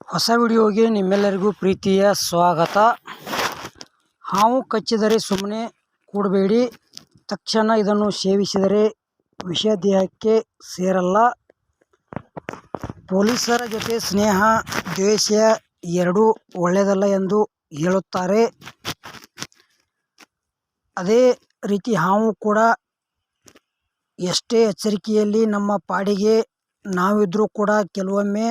ಹೊಸ ವಿಡಿಯೋಗೆ ನಿಮ್ಮೆಲ್ಲರಿಗೂ ಪ್ರೀತಿಯ ಸ್ವಾಗತ. ಹಾವು ಕಚ್ಚಿದರೆ ಸುಮ್ಮನೆ ಕೂಡಬೇಡಿ. ತಕ್ಷಣ ಇದನ್ನು ಸೇವಿಸಿದರೆ ವಿಷ ದೇಹಕ್ಕೆ ಸೇರಲ್ಲ. ಪೊಲೀಸರ ಜೊತೆ ಸ್ನೇಹ ದ್ವೇಷ ಎರಡೂ ಒಳ್ಳೆಯದಲ್ಲ ಎಂದು ಹೇಳುತ್ತಾರೆ. ಅದೇ ರೀತಿ ಹಾವು ಕೂಡ ಎಷ್ಟೇ ಎಚ್ಚರಿಕೆಯಲ್ಲಿ ನಮ್ಮ ಪಾಡಿಗೆ ನಾವಿದ್ರೂ ಕೂಡ ಕೆಲವೊಮ್ಮೆ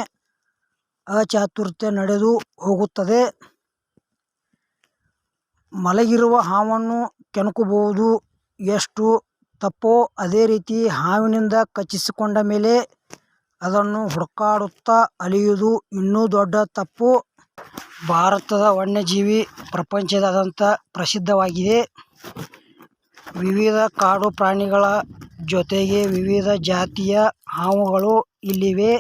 ಅಚಾತುರ್ಯ ನಡೆದು ಹೋಗುತ್ತದೆ. ಮಲಗಿರುವ ಹಾವನ್ನು ಕೆಣಕುವುದು ಎಷ್ಟು ತಪ್ಪೋ ಅದೇ ರೀತಿ ಹಾವಿನಿಂದ ಕಚ್ಚಿಸಿಕೊಂಡ ಮೇಲೆ ಅದನ್ನು ಹುಡುಕಾಡುತ್ತಾ ಅಲೆಯುವುದು ಇನ್ನೂ ದೊಡ್ಡ ತಪ್ಪು. ಭಾರತದ ವನ್ಯಜೀವಿ ಪ್ರಪಂಚದಾದ್ಯಂತ ಪ್ರಸಿದ್ಧವಾಗಿದೆ. ವಿವಿಧ ಕಾಡು ಪ್ರಾಣಿಗಳ ಜೊತೆಗೆ ವಿವಿಧ ಜಾತಿಯ ಹಾವುಗಳು ಇಲ್ಲಿವೆ.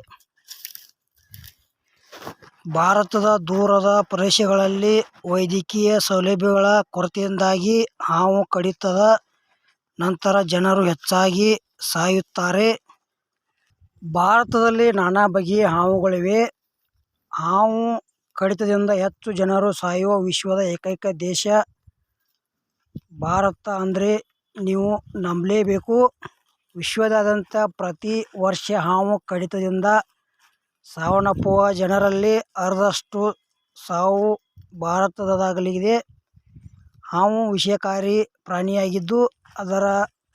ಭಾರತದ ದೂರದ ಪ್ರದೇಶಗಳಲ್ಲಿ ವೈದ್ಯಕೀಯ ಸೌಲಭ್ಯಗಳ ಕೊರತೆಯಿಂದಾಗಿ ಹಾವು ಕಡಿತದ ನಂತರ ಜನರು ಹೆಚ್ಚಾಗಿ ಸಾಯುತ್ತಾರೆ. ಭಾರತದಲ್ಲಿ ನಾನಾ ಬಗೆಯ ಹಾವುಗಳಿವೆ. ಹಾವು ಕಡಿತದಿಂದ ಹೆಚ್ಚು ಜನರು ಸಾಯುವ ವಿಶ್ವದ ಏಕೈಕ ದೇಶ ಭಾರತ ಅಂದರೆ ನೀವು ನಂಬಲೇಬೇಕು. ವಿಶ್ವದಾದ್ಯಂತ ಪ್ರತಿ ವರ್ಷ ಹಾವು ಕಡಿತದಿಂದ ಸಾವನ್ನಪ್ಪುವ ಜನರಲ್ಲಿ ಅರ್ಧದಷ್ಟು ಸಾವು ಭಾರತದಾಗಲಿದೆ. ಹಾವು ವಿಷಕಾರಿ ಪ್ರಾಣಿಯಾಗಿದ್ದು ಅದರ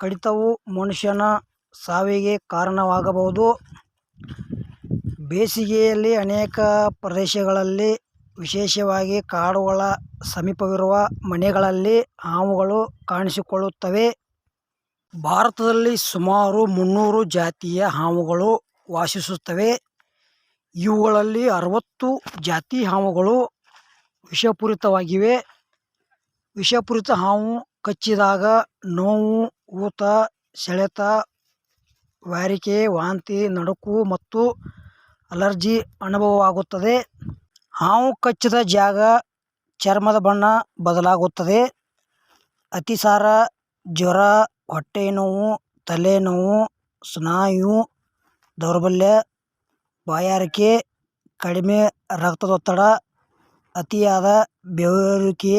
ಕಡಿತವು ಮನುಷ್ಯನ ಸಾವಿಗೆ ಕಾರಣವಾಗಬಹುದು. ಬೇಸಿಗೆಯಲ್ಲಿ ಅನೇಕ ಪ್ರದೇಶಗಳಲ್ಲಿ ವಿಶೇಷವಾಗಿ ಕಾಡುಗಳ ಸಮೀಪವಿರುವ ಮನೆಗಳಲ್ಲಿ ಹಾವುಗಳು ಕಾಣಿಸಿಕೊಳ್ಳುತ್ತವೆ. ಭಾರತದಲ್ಲಿ ಸುಮಾರು 300 ಜಾತಿಯ ಹಾವುಗಳು ವಾಸಿಸುತ್ತವೆ. ಇವುಗಳಲ್ಲಿ 60 ಜಾತಿ ಹಾವುಗಳು ವಿಷಪೂರಿತವಾಗಿವೆ. ವಿಷಪೂರಿತ ಹಾವು ಕಚ್ಚಿದಾಗ ನೋವು, ಊತ, ಸೆಳೆತ, ವಾಕರಿಕೆ, ವಾಂತಿ, ನಡುಕ ಮತ್ತು ಅಲರ್ಜಿ ಅನುಭವವಾಗುತ್ತದೆ. ಹಾವು ಕಚ್ಚಿದ ಜಾಗ ಚರ್ಮದ ಬಣ್ಣ ಬದಲಾಗುತ್ತದೆ. ಅತಿಸಾರ, ಜ್ವರ, ಹೊಟ್ಟೆನೋವು, ತಲೆನೋವು, ಸ್ನಾಯು ದೌರ್ಬಲ್ಯ, ಬಾಯಾರಿಕೆ, ಕಡಿಮೆ ರಕ್ತದೊತ್ತಡ, ಅತಿಯಾದ ಬೆವರುವಿಕೆ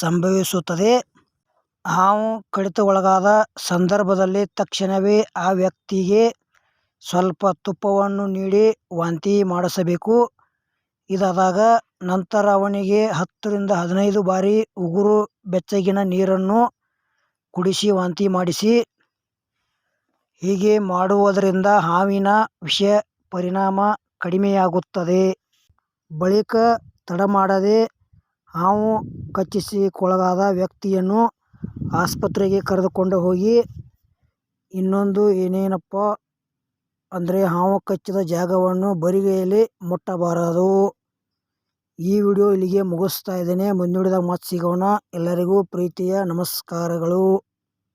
ಸಂಭವಿಸುತ್ತದೆ. ಹಾವು ಕಡಿತಕ್ಕೊಳಗಾದ ಸಂದರ್ಭದಲ್ಲಿ ತಕ್ಷಣವೇ ಆ ವ್ಯಕ್ತಿಗೆ ಸ್ವಲ್ಪ ತುಪ್ಪವನ್ನು ನೀಡಿ ವಾಂತಿ ಮಾಡಿಸಬೇಕು. ಇದಾದ ನಂತರ ಅವನಿಗೆ 10 ರಿಂದ 15 ಬಾರಿ ಉಗುರು ಬೆಚ್ಚಗಿನ ನೀರನ್ನು ಕುಡಿಸಿ ವಾಂತಿ ಮಾಡಿಸಿ. ಹೀಗೆ ಮಾಡುವುದರಿಂದ ಹಾವಿನ ವಿಷ ಪರಿಣಾಮ ಕಡಿಮೆಯಾಗುತ್ತದೆ. ಬಳಿಕ ತಡಮಾಡದೆ ಹಾವು ಕಚ್ಚಿಸಿಕೊಳಗಾದ ವ್ಯಕ್ತಿಯನ್ನು ಆಸ್ಪತ್ರೆಗೆ ಕರೆದುಕೊಂಡು ಹೋಗಿ. ಇನ್ನೊಂದು ಏನೇನಪ್ಪ ಅಂದರೆ ಹಾವು ಕಚ್ಚಿದ ಜಾಗವನ್ನು ಬರಿಗೈಯಲ್ಲಿ ಮುಟ್ಟಬಾರದು. ಈ ವಿಡಿಯೋ ಇಲ್ಲಿಗೆ ಮುಗಿಸ್ತಾ ಇದ್ದೇನೆ. ಮುಂದಿನ ವಿಡಿಯೋದಾಗ ಮತ್ತೆ ಸಿಗೋಣ. ಎಲ್ಲರಿಗೂ ಪ್ರೀತಿಯ ನಮಸ್ಕಾರಗಳು.